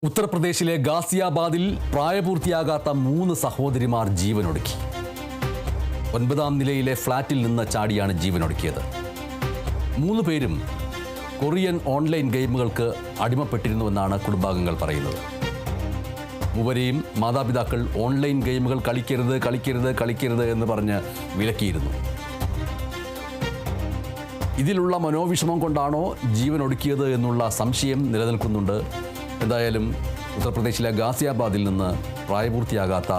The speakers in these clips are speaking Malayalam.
ഉത്തർപ്രദേശിലെ ഗാസിയാബാദിൽ പ്രായപൂർത്തിയാകാത്ത 3 സഹോദരിമാർ ജീവനൊടുക്കി. 9ാം നിലയിലെ ഫ്ളാറ്റിൽ നിന്ന് ചാടിയാണ് ജീവനൊടുക്കിയത്. 3 പേരും കൊറിയൻ ഓൺലൈൻ ഗെയിമുകൾക്ക് അടിമപ്പെട്ടിരുന്നുവെന്നാണ് കുടുംബാംഗങ്ങൾ പറയുന്നത്. മൂവരെയും മാതാപിതാക്കൾ ഓൺലൈൻ ഗെയിമുകൾ കളിക്കരുത് എന്ന് പറഞ്ഞ് വിലക്കിയിരുന്നു. ഇതിലുള്ള മനോവിഷമം കൊണ്ടാണോ ജീവനൊടുക്കിയത് എന്നുള്ള സംശയം നിലനിൽക്കുന്നുണ്ട്. എന്തായാലും ഉത്തർപ്രദേശിലെ ഗാസിയാബാദിൽ നിന്ന് പ്രായപൂർത്തിയാകാത്ത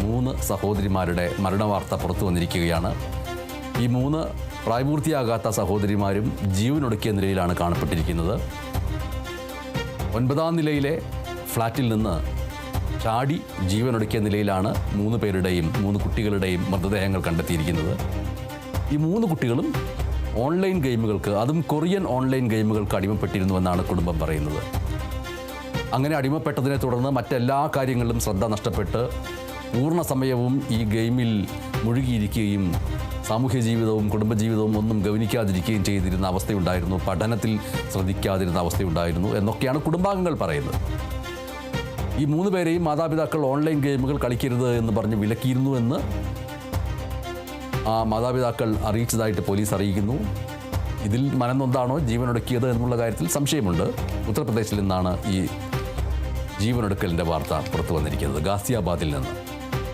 3 സഹോദരിമാരുടെ മരണവാർത്ത പുറത്തു വന്നിരിക്കുകയാണ്. ഈ 3 പ്രായപൂർത്തിയാകാത്ത സഹോദരിമാരും ജീവനൊടുക്കിയ നിലയിലാണ് കാണപ്പെട്ടിരിക്കുന്നത്. 9ാം നിലയിലെ ഫ്ളാറ്റിൽ നിന്ന് ചാടി ജീവനൊടുക്കിയ നിലയിലാണ് 3 പേരുടെയും 3 കുട്ടികളുടെയും മൃതദേഹങ്ങൾ കണ്ടെത്തിയിരിക്കുന്നത്. ഈ 3 കുട്ടികളും ഓൺലൈൻ ഗെയിമുകൾക്ക്, അതും കൊറിയൻ ഓൺലൈൻ ഗെയിമുകൾക്ക് അടിമപ്പെട്ടിരുന്നുവെന്നാണ് കുടുംബം പറയുന്നത്. അങ്ങനെ അടിമപ്പെട്ടതിനെ തുടർന്ന് മറ്റെല്ലാ കാര്യങ്ങളിലും ശ്രദ്ധ നഷ്ടപ്പെട്ട് പൂർണ്ണ സമയവും ഈ ഗെയിമിൽ മുഴുകിയിരിക്കുകയും സാമൂഹ്യ ജീവിതവും കുടുംബജീവിതവും ഒന്നും ഗൗനിക്കാതിരിക്കുകയും ചെയ്തിരുന്ന അവസ്ഥയുണ്ടായിരുന്നു. പഠനത്തിൽ ശ്രദ്ധിക്കാതിരുന്ന അവസ്ഥയുണ്ടായിരുന്നു എന്നൊക്കെയാണ് കുടുംബാംഗങ്ങൾ പറയുന്നത്. ഈ 3 പേരെയും മാതാപിതാക്കൾ ഓൺലൈൻ ഗെയിമുകൾ കളിക്കരുത് എന്ന് പറഞ്ഞ് വിലക്കിയിരുന്നുവെന്ന് ആ മാതാപിതാക്കൾ അറിയിച്ചതായിട്ട് പോലീസ് അറിയിക്കുന്നു. ഇതിൽ മനംനൊന്താണോ ജീവനൊടുക്കിയത് എന്നുള്ള കാര്യത്തിൽ സംശയമുണ്ട്. ഉത്തർപ്രദേശിൽ നിന്നാണ് ഈ ജീവനൊടുക്കലിൻ്റെ വാർത്ത പുറത്തു വന്നിരിക്കുന്നത്, ഗാസിയാബാദിൽ നിന്ന്.